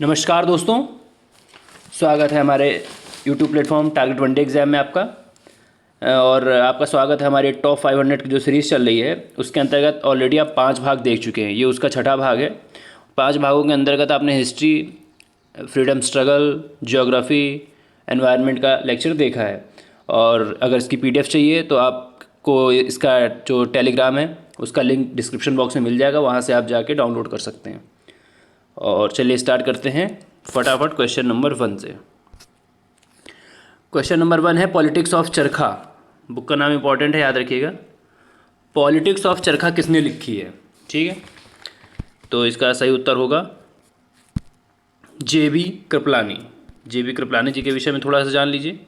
नमस्कार दोस्तों, स्वागत है हमारे YouTube platform target one day exam में आपका। और आपका स्वागत है हमारे टॉप 500 की जो सीरीज़ चल रही है उसके अंतर्गत। ऑलरेडी आप 5 भाग देख चुके हैं, ये उसका छठा भाग है। 5 भागों के अंतर्गत आपने history, freedom struggle, geography, environment का लेक्चर देखा है। और अगर इसकी PDF चाहिए तो आपको इसका जो टेलीग्राम है उसका लिंक डिस्क्रिप्शन बॉक्स में मिल जाएगा, वहाँ से आप जाके डाउनलोड कर सकते हैं। और चलिए स्टार्ट करते हैं फटाफट क्वेश्चन नंबर 1 से। क्वेश्चन नंबर 1 है पॉलिटिक्स ऑफ चरखा। बुक का नाम इंपॉर्टेंट है, याद रखिएगा। पॉलिटिक्स ऑफ चरखा किसने लिखी है? ठीक है, तो इसका सही उत्तर होगा JB कृपलानी। JB कृपलानी जी के विषय में थोड़ा सा जान लीजिए।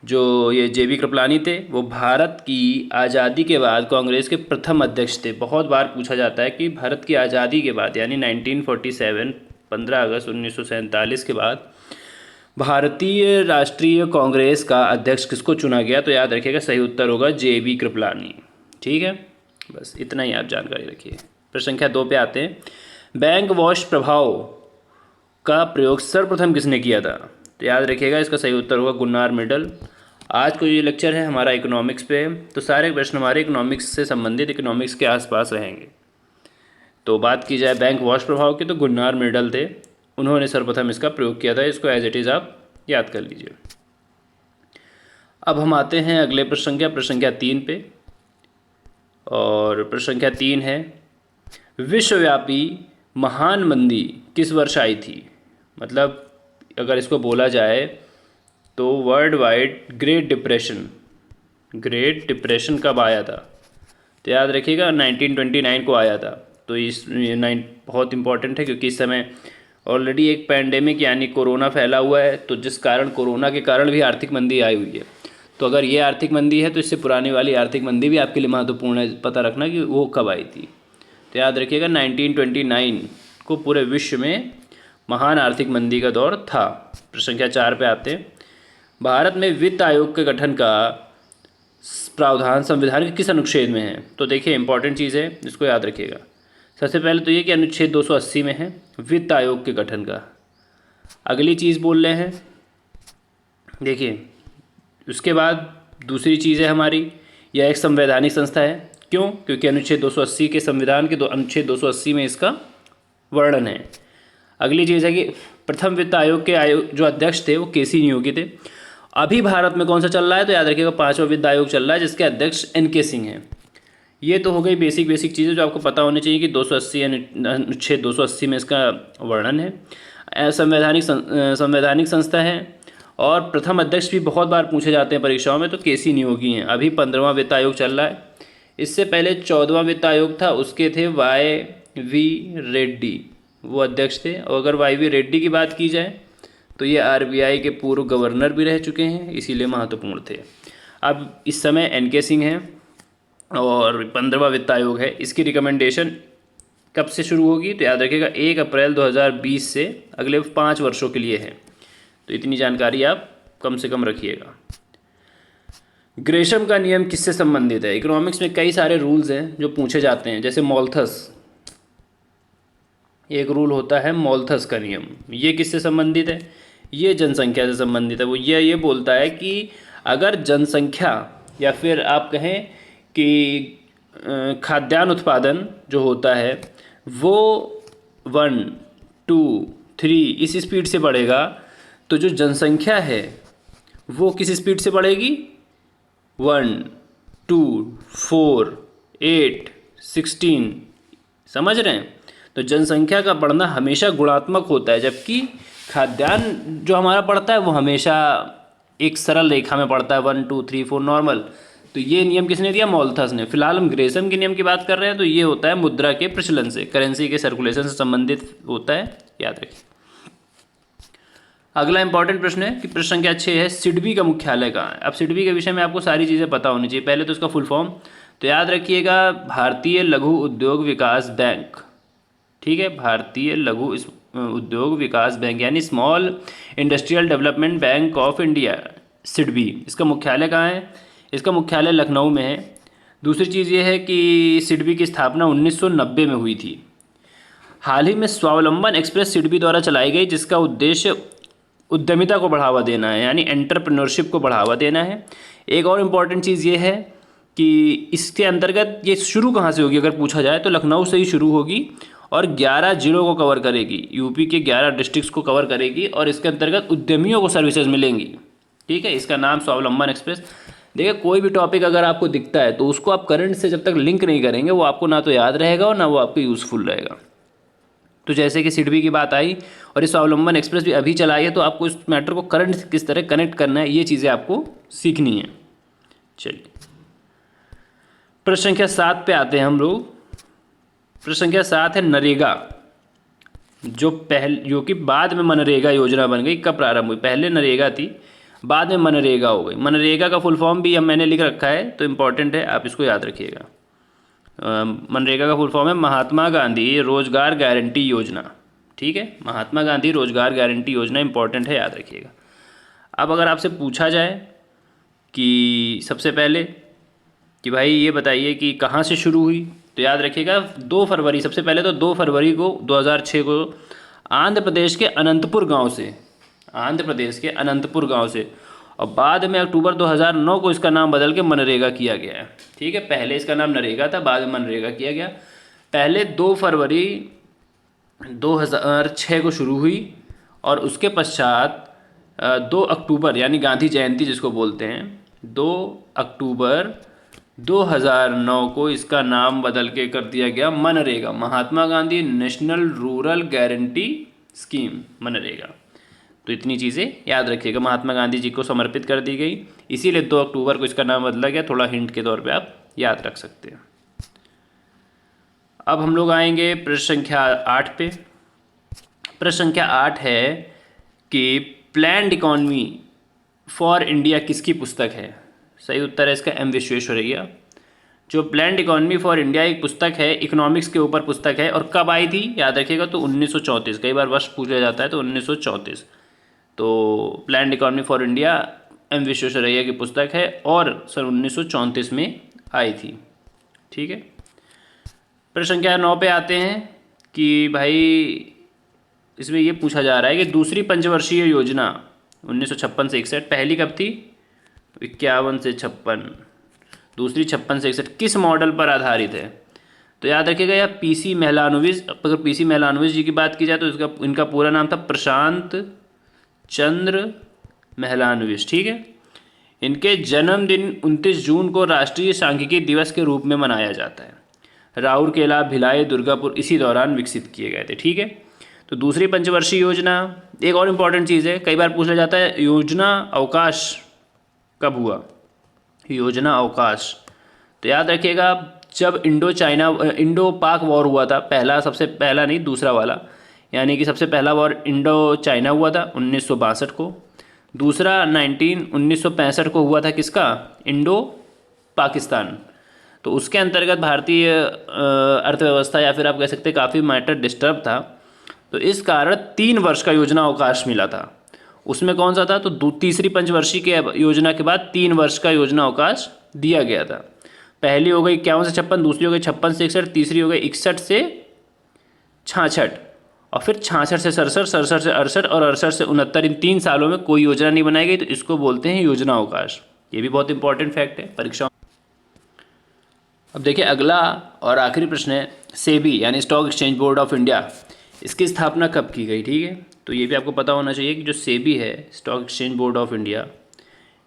जो ये JB कृपलानी थे वो भारत की आज़ादी के बाद कांग्रेस के प्रथम अध्यक्ष थे। बहुत बार पूछा जाता है कि भारत की आज़ादी के बाद यानी 1947 15 अगस्त 1947 के बाद भारतीय राष्ट्रीय कांग्रेस का अध्यक्ष किसको चुना गया? तो याद रखिएगा सही उत्तर होगा JB कृपलानी। ठीक है, बस इतना ही आप जानकारी रखिए। प्रश्न संख्या 2 पे आते हैं। बैंक वॉश प्रभाव का प्रयोग सर्वप्रथम किसने किया था? तो याद रखिएगा इसका सही उत्तर होगा गुन्नार मिडल। आज को ये लेक्चर है हमारा इकोनॉमिक्स पे, तो सारे प्रश्न हमारे इकोनॉमिक्स से संबंधित, इकोनॉमिक्स के आसपास रहेंगे। तो बात की जाए बैंक वॉश प्रभाव की तो गुन्नार मिडल थे, उन्होंने सर्वप्रथम इसका प्रयोग किया था। इसको एज इट इज़ आप याद कर लीजिए। अब हम आते हैं अगले प्रश्न संख्या 3 पे। और प्रश्न संख्या 3 है विश्वव्यापी महान मंदी किस वर्ष आई थी? मतलब अगर इसको बोला जाए तो वर्ल्ड वाइड ग्रेट डिप्रेशन कब आया था? तो याद रखिएगा 1929 को आया था। तो इस 9 बहुत इंपॉर्टेंट है क्योंकि इस समय ऑलरेडी एक पैंडेमिक यानी कोरोना फैला हुआ है, तो जिस कारण कोरोना के कारण भी आर्थिक मंदी आई हुई है। तो अगर ये आर्थिक मंदी है तो इससे पुरानी वाली आर्थिक मंदी भी आपके लिए महत्वपूर्ण है पता रखना कि वो कब आई थी। तो याद रखिएगा 1929 को पूरे विश्व में महान आर्थिक मंदी का दौर था। प्रश्न संख्या 4 पे आते हैं। भारत में वित्त आयोग के गठन का प्रावधान संविधान के किस अनुच्छेद में है? तो देखिए इंपॉर्टेंट चीज़ है, इसको याद रखिएगा। सबसे पहले तो ये कि अनुच्छेद 280 में है वित्त आयोग के गठन का। अगली चीज़ बोल रहे हैं, देखिए उसके बाद दूसरी चीज़ है हमारी, यह एक संवैधानिक संस्था है। क्यों? क्योंकि अनुच्छेद 280 के संविधान के अनुच्छेद 280 में इसका वर्णन है। अगली चीज़ है कि प्रथम वित्त आयोग के जो अध्यक्ष थे वो KC नियोगी थे। अभी भारत में कौन सा चल रहा है? तो याद रखिएगा 5वां वित्त आयोग चल रहा है जिसके अध्यक्ष NK सिंह हैं। ये तो हो गई बेसिक चीज़ें जो आपको पता होनी चाहिए कि 280 अनुच्छेद 280 में इसका वर्णन है। संवैधानिक संस्था है और प्रथम अध्यक्ष भी बहुत बार पूछे जाते हैं परीक्षाओं में, तो KC नियोगी हैं। अभी 15वां वित्त आयोग चल रहा है। इससे पहले 14वां वित्त आयोग था, उसके थे YV रेड्डी, वो अध्यक्ष थे। और अगर YV रेड्डी की बात की जाए तो ये RBI के पूर्व गवर्नर भी रह चुके हैं, इसीलिए महत्वपूर्ण थे। अब इस समय NK सिंह हैं और 15वां वित्त आयोग है। इसकी रिकमेंडेशन कब से शुरू होगी? तो याद रखिएगा 1 अप्रैल 2020 से अगले 5 वर्षों के लिए है। तो इतनी जानकारी आप कम से कम रखिएगा। ग्रेशम का नियम किससे संबंधित है? इकोनॉमिक्स में कई सारे रूल्स हैं जो पूछे जाते हैं, जैसे मॉल्थस, एक रूल होता है मॉल्थस का नियम। ये किससे संबंधित है? ये जनसंख्या से संबंधित है। वो ये बोलता है कि अगर जनसंख्या या फिर आप कहें कि खाद्यान्न उत्पादन जो होता है वो 1, 2, 3 इस स्पीड से बढ़ेगा, तो जो जनसंख्या है वो किस स्पीड से बढ़ेगी? 1, 2, 4, 8, 16। समझ रहे हैं? तो जनसंख्या का बढ़ना हमेशा गुणात्मक होता है, जबकि खाद्यान्न जो हमारा बढ़ता है वो हमेशा एक सरल रेखा में बढ़ता है, 1, 2, 3, 4 नॉर्मल। तो ये नियम किसने दिया? मॉल्थस ने। फिलहाल हम ग्रेशम के नियम की बात कर रहे हैं, तो ये होता है मुद्रा के प्रचलन से, करेंसी के सर्कुलेशन से संबंधित होता है, याद रखिए। अगला इंपॉर्टेंट प्रश्न है कि प्रश्न संख्या 6 है सिडबी का मुख्यालय कहाँ है? अब सिडबी के विषय में आपको सारी चीज़ें पता होनी चाहिए। पहले तो इसका फुल फॉर्म तो याद रखिएगा, भारतीय लघु उद्योग विकास बैंक। ठीक है, भारतीय लघु उद्योग विकास बैंक यानी small industrial development bank of India, SIDBI. इसका मुख्यालय कहाँ है? इसका मुख्यालय लखनऊ में है। दूसरी चीज़ ये है कि सिडबी की स्थापना 1990 में हुई थी। हाल ही में स्वावलंबन एक्सप्रेस सिडबी द्वारा चलाई गई, जिसका उद्देश्य उद्यमिता को बढ़ावा देना है, यानी एंटरप्रेन्योरशिप को बढ़ावा देना है। एक और इम्पॉर्टेंट चीज़ ये है कि इसके अंतर्गत ये शुरू कहाँ से होगी, अगर पूछा जाए तो लखनऊ से ही शुरू होगी और 11 जिलों को कवर करेगी, यूपी के 11 डिस्ट्रिक्ट्स को कवर करेगी और इसके अंतर्गत उद्यमियों को सर्विसेज मिलेंगी। ठीक है, इसका नाम स्वावलंबन एक्सप्रेस। देखिए, कोई भी टॉपिक अगर आपको दिखता है तो उसको आप करंट से जब तक लिंक नहीं करेंगे वो आपको ना तो याद रहेगा और ना वो आपको यूज़फुल रहेगा। तो जैसे कि सिडबी की बात आई और इस स्वावलंबन एक्सप्रेस भी अभी चलाई है, तो आपको इस मैटर को करंट से किस तरह कनेक्ट करना है, ये चीज़ें आपको सीखनी है। चलिए, प्रश्न संख्या 7 पे आते हैं हम लोग। प्रश्न संख्या 7 है नरेगा, जो कि बाद में मनरेगा योजना बन गई। कब प्रारंभ हुई? पहले नरेगा थी, बाद में मनरेगा हो गई। मनरेगा का फुल फॉर्म भी अब मैंने लिख रखा है, तो इम्पॉर्टेंट है, आप इसको याद रखिएगा। मनरेगा का फुल फॉर्म है महात्मा गांधी रोजगार गारंटी योजना। ठीक है, महात्मा गांधी रोजगार गारंटी योजना इंपॉर्टेंट है, याद रखिएगा। अब अगर आपसे पूछा जाए कि सबसे पहले कि भाई ये बताइए कि कहाँ से शुरू हुई, तो याद रखिएगा 2 फरवरी, सबसे पहले तो 2 फरवरी को 2006 को आंध्र प्रदेश के अनंतपुर गांव से, और बाद में अक्टूबर 2009 को इसका नाम बदल के मनरेगा किया गया है। ठीक है, पहले इसका नाम नरेगा था, बाद में मनरेगा किया गया। पहले 2 फरवरी 2006 को शुरू हुई और उसके पश्चात 2 अक्टूबर यानी गांधी जयंती जिसको बोलते हैं, 2 अक्टूबर 2009 को इसका नाम बदल के कर दिया गया MNREGA, Mahatma Gandhi national rural guarantee scheme, MNREGA. तो इतनी चीज़ें याद रखिएगा, महात्मा गांधी जी को समर्पित कर दी गई, इसीलिए 2 अक्टूबर को इसका नाम बदला गया। थोड़ा हिंट के तौर पे आप याद रख सकते हैं। अब हम लोग आएंगे प्रश्न संख्या 8 पे। प्रश्न संख्या 8 है कि प्लान्ड इकॉनमी फॉर इंडिया किसकी पुस्तक है? सही उत्तर है इसका एम विश्वेश्वरैया। जो प्लान्ड इकॉनमी फॉर इंडिया एक पुस्तक है, इकोनॉमिक्स के ऊपर पुस्तक है, और कब आई थी याद रखिएगा, तो 1934। कई बार वर्ष पूछा जाता है, तो 1934। तो planned economy for India M Visvesvaraya की पुस्तक है और सन 1934 में आई थी। ठीक है, प्रश्न संख्या 9 पे आते हैं कि भाई इसमें ये पूछा जा रहा है कि दूसरी पंचवर्षीय योजना 1956 से 61, पहली कब थी? 51 से 56, दूसरी 56 से 61 किस मॉडल पर आधारित है? तो याद रखिएगा, यह पीसी महलानोबिस। अगर पीसी महलानोबिस जी की बात की जाए तो इनका पूरा नाम था प्रशांत चंद्र महलानोबिस। ठीक है, इनके जन्मदिन 29 जून को राष्ट्रीय सांख्यिकी दिवस के रूप में मनाया जाता है। राउरकेला, भिलाई, दुर्गापुर इसी दौरान विकसित किए गए थे। ठीक है, तो दूसरी पंचवर्षीय योजना। एक और इम्पॉर्टेंट चीज़ है, कई बार पूछा जाता है योजना अवकाश कब हुआ? योजना अवकाश, तो याद रखिएगा जब इंडो पाक वॉर हुआ था, पहला, सबसे पहला नहीं दूसरा वाला, यानी कि सबसे पहला वॉर इंडो चाइना हुआ था 1962 को, दूसरा 1965 को हुआ था किसका? इंडो पाकिस्तान। तो उसके अंतर्गत भारतीय अर्थव्यवस्था या फिर आप कह सकते हैं काफ़ी मैटर डिस्टर्ब था, तो इस कारण 3 वर्ष का योजना अवकाश मिला था। उसमें कौन सा था? तो तीसरी पंचवर्षीय के योजना के बाद 3 वर्ष का योजना अवकाश दिया गया था। पहली हो गई 51 से 56, दूसरी हो गई 56 से 61, तीसरी हो गई 61 से 66, और फिर 66 से 67, 67 से 68 और 68 से 69। इन 3 सालों में कोई योजना नहीं बनाई गई, तो इसको बोलते हैं योजना अवकाश। ये भी बहुत इंपॉर्टेंट फैक्ट है परीक्षा। अब देखिए अगला और आखिरी प्रश्न है, सेबी यानी stock exchange board of India, इसकी स्थापना कब की गई? ठीक है, तो ये भी आपको पता होना चाहिए कि जो सेबी है, stock exchange board of India,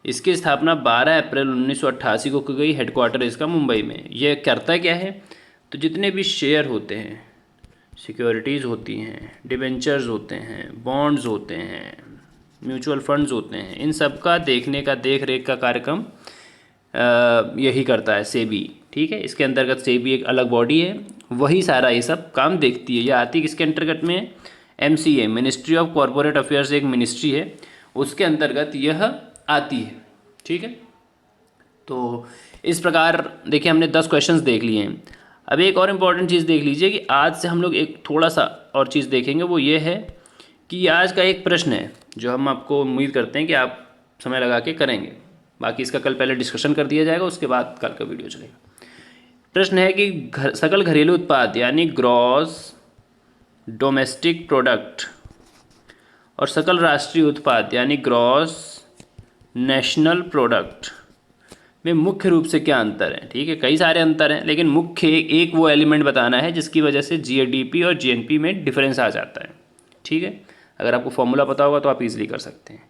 इसकी स्थापना 12 अप्रैल 1988 को की गई। हेडक्वार्टर इसका मुंबई में। यह करता क्या है? तो जितने भी शेयर होते हैं, सिक्योरिटीज़ होती हैं, डिबेंचर्स होते हैं, बॉन्ड्स होते हैं, म्यूचुअल फंड्स होते हैं, इन सब का देखने का, देख रेख का कार्यक्रम यही करता है सेबी। ठीक है, इसके अंतर्गत सेबी एक अलग बॉडी है, वही सारा ये सब काम देखती है। यह आती किसके अंतर्गत में? MCA, ministry of corporate affairs, एक मिनिस्ट्री है, उसके अंतर्गत यह आती है। ठीक है, तो इस प्रकार देखिए हमने 10 क्वेश्चंस देख लिए हैं। अब एक और इम्पॉर्टेंट चीज़ देख लीजिए कि आज से हम लोग एक थोड़ा सा और चीज़ देखेंगे, वो ये है कि आज का एक प्रश्न है जो हम आपको उम्मीद करते हैं कि आप समय लगा के करेंगे। बाकी इसका कल पहले डिस्कशन कर दिया जाएगा, उसके बाद कल का वीडियो चलेगा। प्रश्न है कि सकल घरेलू उत्पाद यानी ग्रॉस डोमेस्टिक प्रोडक्ट और सकल राष्ट्रीय उत्पाद यानी ग्रॉस नेशनल प्रोडक्ट में मुख्य रूप से क्या अंतर है। ठीक है, कई सारे अंतर हैं, लेकिन मुख्य एक वो एलिमेंट बताना है जिसकी वजह से जीडीपी और जीएनपी में डिफरेंस आ जाता है। ठीक है, अगर आपको फॉर्मूला पता होगा तो आप इजीली कर सकते हैं।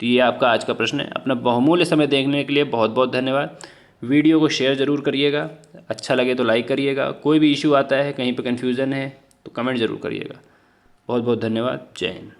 तो ये आपका आज का प्रश्न है। अपना बहुमूल्य समय देखने के लिए बहुत बहुत धन्यवाद। वीडियो को शेयर ज़रूर करिएगा, अच्छा लगे तो लाइक करिएगा। कोई भी इशू आता है, कहीं पे कन्फ्यूज़न है तो कमेंट ज़रूर करिएगा। बहुत बहुत धन्यवाद। जय हिंद।